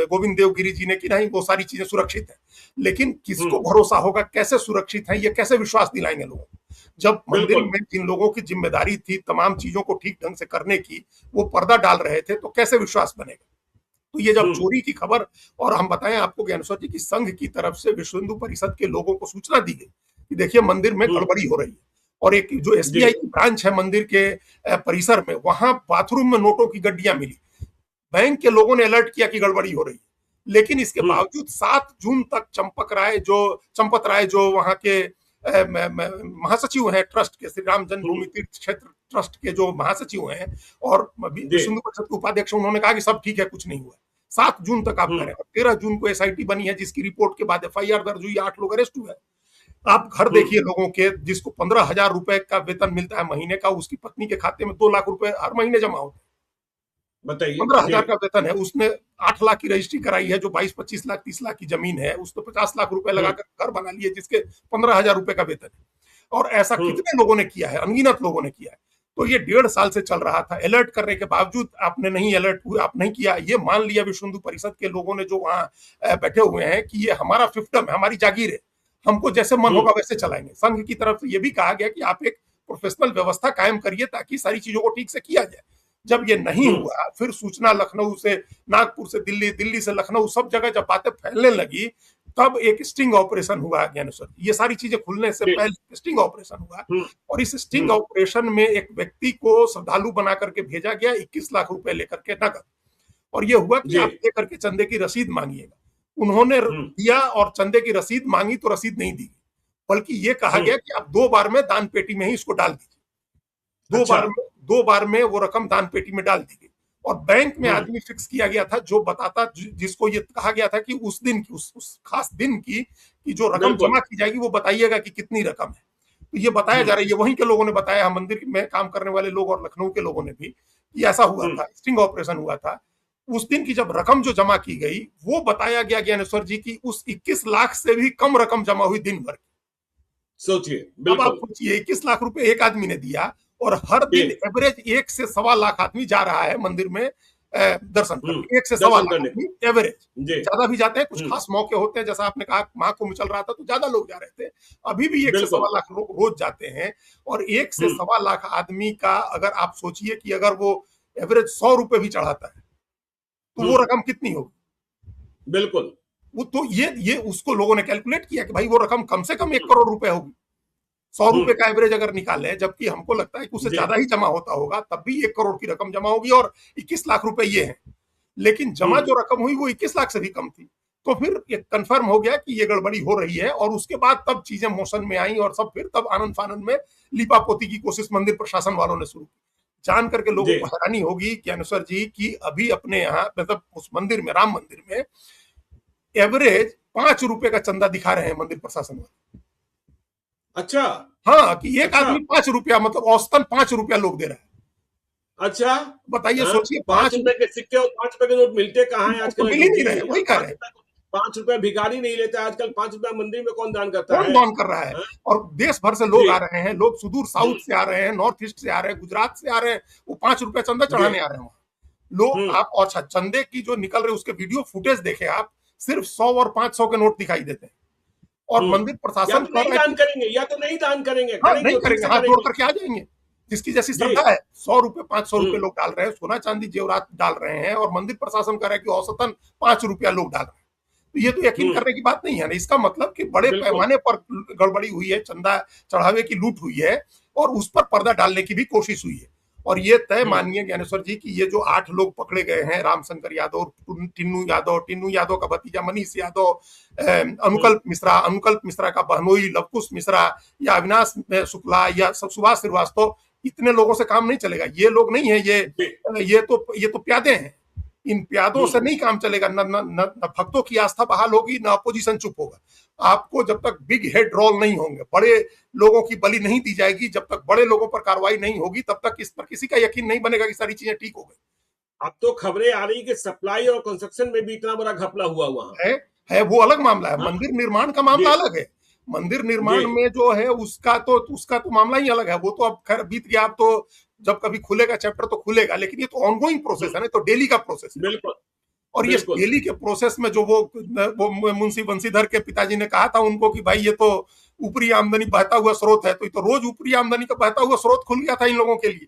गोविंद देवगिरी जी ने कि नहीं, वो सारी चीजें सुरक्षित है। लेकिन किसको भरोसा होगा, कैसे सुरक्षित है, ये कैसे विश्वास दिलाएंगे लोगों को, जब मंदिर में जिन लोगों की जिम्मेदारी थी तमाम चीजों को ठीक ढंग से करने की, वो पर्दा डाल रहे थे, तो कैसे विश्वास बनेगा। तो ये जब चोरी की खबर, और हम बताएं आपको ज्ञानेश्वर जी की संघ की तरफ से विश्व हिंदू परिषद के लोगों को सूचना दी गई कि देखिए मंदिर में गड़बड़ी हो रही है, और एक जो एसबीआई की ब्रांच है मंदिर के परिसर में, वहां बाथरूम में नोटों की गड्डियां मिली। बैंक के लोगों ने अलर्ट किया कि गड़बड़ी हो रही है, लेकिन इसके बावजूद 7 जून तक चंपत राय जो वहां के महासचिव हैं ट्रस्ट के, श्री राम जन्मभूमि तीर्थ क्षेत्र ट्रस्ट के जो महासचिव हैं और विश्व हिंदू परिषद के उपाध्यक्ष, उन्होंने कहा कि सब ठीक है, कुछ नहीं हुआ। 7 जून तक आप करें। 13 जून को एसआईटी बनी है, जिसकी रिपोर्ट के बाद एफआईआर दर्ज हुई, 8 लोग अरेस्ट हुए। आप घर देखिए लोगों के, जिसको 15,000 रुपए का वेतन मिलता है महीने का, उसकी पत्नी के खाते में 2 लाख रुपए हर महीने जमा होते हैं। बताइए, 15,000 का वेतन है, उसने 8 लाख की रजिस्ट्री कराई है, जो 22-25 लाख 30 लाख की जमीन है, उसने 50 लाख रुपए लगाकर घर बना लिए, जिसके 15,000 रुपए का वेतन है। और ऐसा कितने लोगों ने किया है, अनगिनत लोगों ने किया है। तो ये 1.5 साल से चल रहा था। अलर्ट करने के बावजूद आपने नहीं अलर्ट हुए, आप नहीं किया, ये मान लिया विश्व हिंदू परिषद के लोगों ने जो वहां बैठे हुए हैं कि ये हमारा फिफ्टम है, हमारी जागीर है, हमको जैसे मन होगा वैसे चलाएंगे। संघ की तरफ से ये भी कहा गया कि आप एक प्रोफेशनल व्यवस्था कायम करिए ताकि सारी चीजों को ठीक से किया जाए। जब ये नहीं हुआ, फिर सूचना लखनऊ से, नागपुर से दिल्ली, दिल्ली से लखनऊ, सब जगह जब बातें फैलने लगी, तब एक स्टिंग ऑपरेशन हुआ ज्ञानेश्वर। ये सारी चीजें खुलने से पहले स्टिंग ऑपरेशन हुआ, और इस स्टिंग ऑपरेशन में एक व्यक्ति को श्रद्धालु बना करके भेजा गया 21 लाख रुपए लेकर के नकद। और ये हुआ कि आप लेकर के चंदे की रसीद मांगिएगा। उन्होंने दिया और चंदे की रसीद मांगी तो रसीद नहीं दी, बल्कि ये कहा गया कि आप 2 बार में दान पेटी में ही इसको डाल दीजिए। 2 बार में वो रकम दान पेटी में डाल दी गई। और बैंक में आदमी फिक्स किया गया था जो बताता, जिसको ये कहा गया था कि उस दिन की, उस खास दिन की जो रकम जमा की जाएगी, वो बताइएगा कि कितनी रकम है। तो ये बताया जा रहा है, ये वहीं के लोगों ने बताया, मंदिर में काम करने वाले लोग और लखनऊ के लोगों ने भी, कि ऐसा हुआ था, स्टिंग ऑपरेशन हुआ था। उस दिन की जब रकम जो जमा की गई, वो बताया गया ज्ञानेश्वर जी की उस 21 लाख से भी कम रकम जमा हुई दिन भर की। सोचिए, अब आप सोचिए, 21 लाख रुपए एक आदमी ने दिया, और हर दिन एवरेज 1 से 1.25 लाख आदमी जा रहा है मंदिर में दर्शन करने, 1 से सवा दर्शन लाख करने को। आदमी एवरेज। जी। ज्यादा भी जाते हैं, कुछ खास मौके होते हैं, जैसा आपने कहा महाकुंभ चल रहा था तो ज्यादा लोग जा रहे थे। अभी भी 1 से बिल्कुल। सवा लाख लोग रोज जाते हैं। और 1 से हम्म। सवा लाख आदमी का अगर आप सोचिए कि अगर वो एवरेज 100 रुपए भी चढ़ाता है तो वो हम्म। रकम कितनी होगी? बिल्कुल। वो तो ये उसको लोगों ने कैलकुलेट किया कि भाई वो रकम कम से कम 1 करोड़ रुपए होगी। 100 रुपए का एवरेज अगर निकाले, जबकि हमको लगता है कि उससे जी। ज्यादा ही जमा होता होगा, तब भी 1 करोड़ की रकम जमा होगी और 21 लाख रुपए ये है। लेकिन जमा जो रकम हुई वो 21 लाख से भी कम थी। तो फिर ये कंफर्म हो गया कि ये गड़बड़ी हो रही है, और उसके बाद तब चीजें मोशन में आई और सब फिर तब आनंद फानंद में लीपापोती की कोशिश मंदिर प्रशासन वालों ने शुरू की। जान करके लोगों जी। को हैरानी होगी ज्ञानेश्वर जी कि अभी अपने यहाँ मतलब उस मंदिर में, राम मंदिर में एवरेज 5 रुपए का चंदा दिखा रहे हैं मंदिर प्रशासन वाले। अच्छा। हाँ, कि एक अच्छा। आदमी 5 रुपया, मतलब औसतन 5 रुपया लोग दे रहे हैं। अच्छा। बताइए, हाँ? सोचिए 5 रुपए के सिक्के और 5 रुपए के नोट मिलते कहाँ हैं तो आजकल मिल ही अजीत नहीं जी? रहे, वही कह रहे हैं। 5 रुपए भिखारी नहीं लेता आजकल, 5 रुपया मंदिर में कौन दान करता कौन है? दान कर रहा है? हाँ? और देश भर से लोग जी। आ रहे हैं, लोग सुदूर साउथ से आ रहे हैं, नॉर्थ ईस्ट से आ रहे हैं, गुजरात से आ रहे हैं, वो 5 रुपया चंदा जी। चढ़ाने आ रहे हैं वहां लोग। हम्म। आप और चंदे की जो निकल रहे उसके वीडियो फुटेज देखे आप, सिर्फ 100 और 500 के नोट दिखाई देते हैं। और मंदिर या प्रशासन तो कर नहीं रहा है दान कि करेंगे, या तो नहीं दान करेंगे, हाँ, करेंगे नहीं तो ठीक करेंगे, से हाथ जोड़ करेंगे। करके आ जाएंगे। जिसकी जैसी जी। श्रद्धा है, 100 रुपए 500 रुपए हम्म। लोग डाल रहे हैं, सोना चांदी जेवरात डाल रहे हैं, और मंदिर प्रशासन कह रहा है कि औसतन 5 रुपया लोग डाल रहे हैं। तो ये तो यकीन हम्म। करने की बात नहीं है ना। इसका मतलब कि बड़े बिल्कुल। पैमाने पर गड़बड़ी हुई है, चंदा चढ़ावे की लूट हुई है, और उस पर पर्दा डालने की भी कोशिश हुई है। और ये तय मानिए ज्ञानेश्वर जी कि ये जो 8 लोग पकड़े गए हैं, रामशंकर यादव, टिन्नू यादव का भतीजा मनीष यादव, अनुकल्प मिश्रा का बहनोई लवकुश मिश्रा, या अविनाश शुक्ला, या सुभाष श्रीवास्तव, इतने लोगों से काम नहीं चलेगा। ये लोग नहीं है, ये तो प्यादे हैं। इन प्यादों से नहीं काम चलेगा। न न न, न भक्तों की आस्था बहाल होगी, न अपोजिशन चुप होगा। आपको जब तक बिग हेड रोल नहीं होंगे, बड़े लोगों की बलि नहीं दी जाएगी, जब तक बड़े लोगों पर कार्रवाई नहीं होगी, तब तक इस पर किसी का यकीन नहीं बनेगा कि सारी चीजें ठीक हो गई। अब तो खबरें आ रही कि सप्लाई और कंस्ट्रक्शन में भी इतना बड़ा घपला हुआ वहां है है वो अलग मामला है। हाँ? मंदिर निर्माण का मामला अलग है। मंदिर निर्माण में जो है उसका तो मामला ही अलग है। वो तो अब खैर बीत गया। अब तो जब कभी खुलेगा चैप्टर तो खुलेगा, लेकिन ये तो ऑनगोइंग प्रोसेस है ना, तो डेली का प्रोसेस है। बिल्कुल। और ये बिल्कुल। डेली के प्रोसेस में जो वो मुंशी बंशीधर के पिताजी ने कहा था उनको कि भाई ये तो ऊपरी आमदनी बहता हुआ स्रोत है, तो ये तो रोज ऊपरी आमदनी का बहता हुआ स्रोत खुल गया था इन लोगों के लिए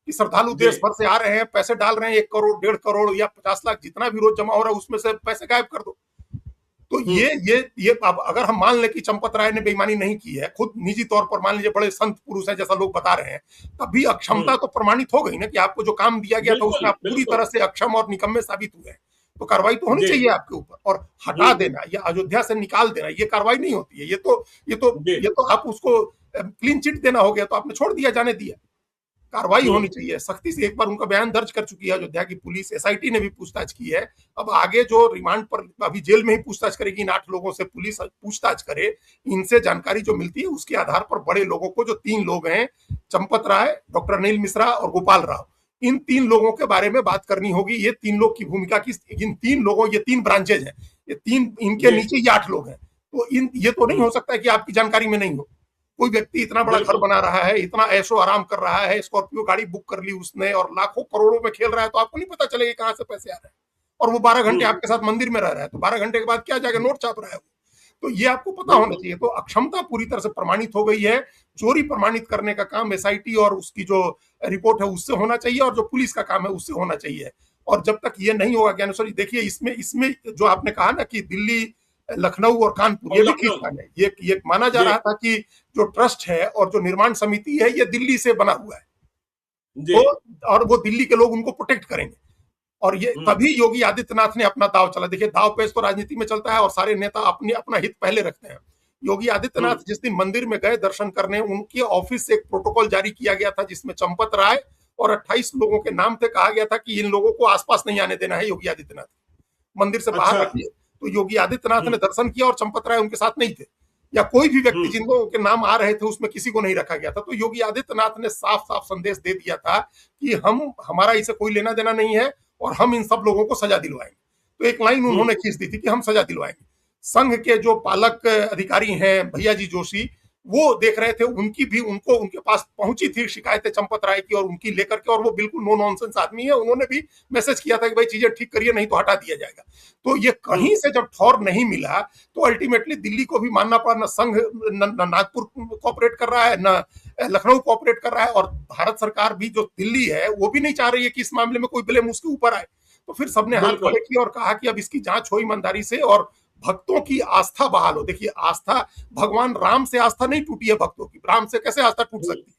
कि श्रद्धालु देश भर से आ रहे हैं, पैसे डाल रहे हैं, 1 करोड़ 1.5 करोड़ या 50 लाख जितना भी रोज जमा हो रहा है उसमें से पैसे गायब कर दो। तो ये अब अगर हम मान लें कि चंपत राय ने बेईमानी नहीं की है, खुद निजी तौर पर मान लीजिए बड़े संत पुरुष हैं जैसा लोग बता रहे हैं, तब भी अक्षमता तो प्रमाणित हो गई ना कि आपको जो काम दिया गया था उसमें आप पूरी तरह से अक्षम और निकम्मे साबित हुए हैं। तो कार्रवाई तो होनी चाहिए आपके ऊपर। और हटा देना या अयोध्या से निकाल देना ये कार्रवाई नहीं होती है। ये तो आप उसको क्लीन चिट देना हो गया, तो आपने छोड़ दिया, जाने दिया। कार्रवाई होनी चाहिए सख्ती से। एक बार उनका बयान दर्ज कर चुकी है अयोध्या की पुलिस, एसआईटी ने भी पूछताछ की है। अब आगे जो रिमांड पर अभी जेल में ही पूछताछ करेगी, इन 8 लोगों से पुलिस पूछताछ करे, इनसे जानकारी जो मिलती है उसके आधार पर बड़े लोगों को, जो 3 लोग हैं, चंपत राय, डॉक्टर अनिल मिश्रा और गोपाल राव, इन 3 लोगों के बारे में बात करनी होगी। ये 3 लोग की भूमिका की, इन 3 लोगों, ये 3 ब्रांचेज हैं, ये 3, इनके नीचे ये 8 लोग हैं। तो ये तो नहीं हो सकता है कि आपकी जानकारी में नहीं हो। कोई व्यक्ति इतना बड़ा घर बना रहा है, इतना ऐशो आराम कर रहा है, स्कॉर्पियो गाड़ी बुक कर ली उसने और लाखों करोड़ों में खेल रहा है, तो आपको नहीं पता चलेगा कहां से पैसे आ रहे हैं। और वो 12 घंटे आपके साथ मंदिर में रह रहा है, तो 12 घंटे के बाद क्या जाके नोट छाप रहा है। तो ये आपको पता होना चाहिए। तो अक्षमता पूरी तरह से प्रमाणित हो गई है। चोरी प्रमाणित करने का काम एसआईटी और उसकी जो रिपोर्ट है उससे होना चाहिए, और जो पुलिस का काम है उससे होना चाहिए। और जब तक ये नहीं होगा ज्ञानेश्वर जी, देखिए इसमें जो आपने कहा ना कि दिल्ली, लखनऊ और कानपुर, ये भी खींचतान है। ये माना जा रहा था कि जो ट्रस्ट है और जो निर्माण समिति है ये दिल्ली से बना हुआ है, तो और वो दिल्ली के लोग उनको प्रोटेक्ट करेंगे। और ये तभी योगी आदित्यनाथ ने अपना दाव चला। देखिए, दाव पेच तो राजनीति में चलता है और सारे नेता अपना हित पहले रखते हैं। योगी आदित्यनाथ जिस दिन मंदिर में गए दर्शन करने, उनके ऑफिस से एक प्रोटोकॉल जारी किया गया था जिसमें चंपत राय और 28 लोगों के नाम थे। कहा गया था कि इन लोगों को आसपास नहीं आने देना है, योगी आदित्यनाथ मंदिर से बाहर रखिए। तो योगी आदित्यनाथ ने दर्शन किया और चंपत राय उनके साथ नहीं थे, या कोई भी व्यक्ति जिन लोगों के नाम आ रहे थे उसमें किसी को नहीं रखा गया था। तो योगी आदित्यनाथ ने साफ साफ संदेश दे दिया था कि हमारा इसे कोई लेना देना नहीं है और हम इन सब लोगों को सजा दिलवाएंगे। तो एक लाइन उन्होंने खींच दी थी कि हम सजा दिलवाएंगे। संघ के जो पालक अधिकारी हैं भैया जी जोशी, वो देख रहे थे, उनकी भी उनको उनके पास पहुंची थी शिकायतें चंपत राय की और उनकी लेकर के, और वो बिल्कुल नो नॉनसेंस आदमी है, उन्होंने भी मैसेज किया था कि भाई चीजें ठीक करिए नहीं तो हटा दिया जाएगा। तो ये कहीं से जब ठौर नहीं मिला तो अल्टीमेटली दिल्ली को भी मानना पड़ा, न संघ नागपुर कोऑपरेट कर रहा है, न लखनऊ कोऑपरेट कर रहा है, और भारत सरकार भी जो दिल्ली है वो भी नहीं चाह रही है कि इस मामले में कोई ब्लेम उसके ऊपर आए। तो फिर सबने हाथ बिल्कुल। खड़े किए और कहा कि अब इसकी जांच हो ईमानदारी से और भक्तों की आस्था बहाल हो। देखिए, आस्था, भगवान राम से आस्था नहीं टूटी है भक्तों की, राम से कैसे आस्था टूट सकती है?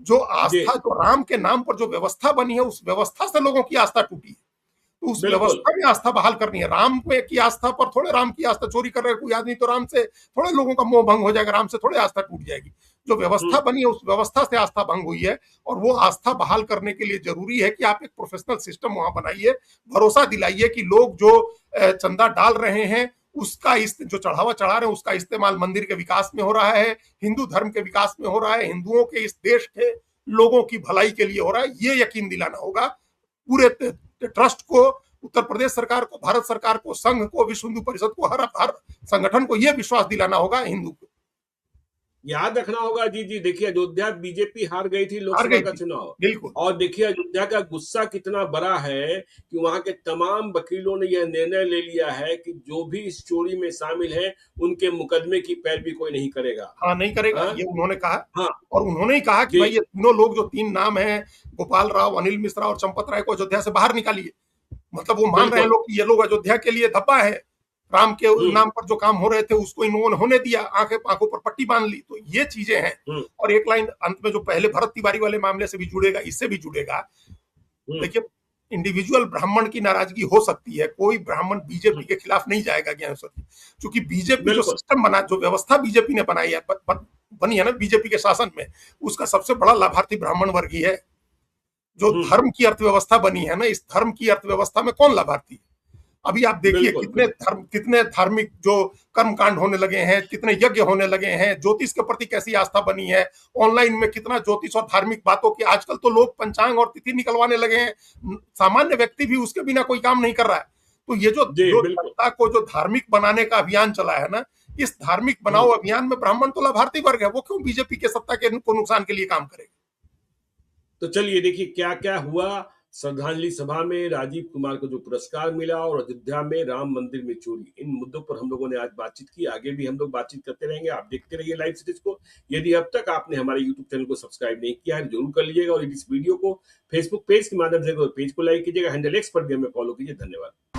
जो जी, आस्था, जो राम के नाम पर जो व्यवस्था बनी है, उस व्यवस्था से लोगों की आस्था टूटी है। तो उस बिल्कुल। व्यवस्था में आस्था बहाल करनी है। राम पे की आस्था पर थोड़े, राम की आस्था चोरी कर रहे कोई आदमी तो राम से थोड़े लोगों का मोह भंग हो जाएगा, राम से थोड़े आस्था टूट जाएगी। जो व्यवस्था बनी है उस व्यवस्था से आस्था भंग हुई है, और वो आस्था बहाल करने के लिए जरूरी है कि आप एक प्रोफेशनल सिस्टम वहां बनाइए, भरोसा दिलाइए कि लोग जो चंदा डाल रहे हैं उसका, जो चढ़ावा चढ़ा रहे हैं उसका इस्तेमाल मंदिर के विकास में हो रहा है, हिंदू धर्म के विकास में हो रहा है, हिंदुओं के, इस देश के लोगों की भलाई के लिए हो रहा है। ये यकीन दिलाना होगा पूरे ट्रस्ट को, उत्तर प्रदेश सरकार को, भारत सरकार को, संघ को, विश्व हिंदू परिषद को, हर संगठन को यह विश्वास दिलाना होगा, हिंदू को याद रखना होगा। जी जी, देखिए अयोध्या बीजेपी हार गई थी हार लोकसभा गई का थी। चुनाव, बिल्कुल और देखिए अयोध्या का गुस्सा कितना बड़ा है कि वहां के तमाम वकीलों ने यह निर्णय ले लिया है कि जो भी इस चोरी में शामिल है उनके मुकदमे की पैरवी कोई नहीं करेगा। हाँ नहीं करेगा, हाँ ये उन्होंने कहा। हाँ। और उन्होंने ही कहा कि जी भाई ये तीनों लोग, जो तीन नाम हैं, गोपाल राव, अनिल मिश्रा और चंपत राय, को अयोध्या से बाहर निकालिए। मतलब वो मान रहे हैं बिल्कुल। लोग कि ये लोग अयोध्या के लिए धब्बा है, राम के हम्म नाम पर जो काम हो रहे थे उसको इन लोगों ने होने दिया, आंखों पर पट्टी बांध ली। तो ये चीजें हैं। हम्म और एक लाइन अंत में जो पहले भरत तिवारी वाले मामले से भी जुड़ेगा, इससे भी जुड़ेगा। हम्म देखिए, इंडिविजुअल ब्राह्मण की नाराजगी हो सकती है, कोई ब्राह्मण बीजेपी हम्म, के खिलाफ नहीं जाएगा ज्ञान सर, क्योंकि बीजेपी जो बिल्कुल। सिस्टम बना, जो व्यवस्था बीजेपी ने बनाई है, बनी है ना बीजेपी के शासन में, उसका सबसे बड़ा लाभार्थी ब्राह्मण वर्ग ही है। जो हम्म, धर्म की अर्थव्यवस्था बनी है ना, इस धर्म की अर्थव्यवस्था में कौन लाभार्थी है? अभी आप देखिए बिल्कुल। बिल्कुल। कितने धार्मिक जो कर्मकांड होने लगे हैं, कितने यज्ञ होने लगे हैं, ज्योतिष के प्रति कैसी आस्था बनी है, ऑनलाइन में कितना ज्योतिष और धार्मिक बातों की, आजकल तो लोग पंचांग और तिथि निकलवाने लगे हैं, सामान्य व्यक्ति भी उसके बिना कोई काम नहीं कर रहा है। तो ये जो जी जो बिल्कुल। जनता को जो धार्मिक बनाने का अभियान चला है ना, इस धार्मिक बनाओ हम्म अभियान में ब्राह्मण तो लाभार्थी वर्ग है, वो क्यों बीजेपी के सत्ता के को नुकसान के लिए काम करेगा? तो चलिए देखिए क्या क्या हुआ। श्रद्धांजलि सभा में राजीव कुमार को जो पुरस्कार मिला, और अयोध्या में राम मंदिर में चोरी, इन मुद्दों पर हम लोगों ने आज बातचीत की। आगे भी हम लोग बातचीत करते रहेंगे। आप देखते रहिए लाइव सीरीज को। यदि अब तक आपने हमारे यूट्यूब चैनल को सब्सक्राइब नहीं किया है जरूर कर लीजिएगा, और इस वीडियो को फेसबुक पेज के माध्यम से पेज को लाइक कीजिएगा, हैंडल एक्स पर भी हमें फॉलो कीजिए। धन्यवाद।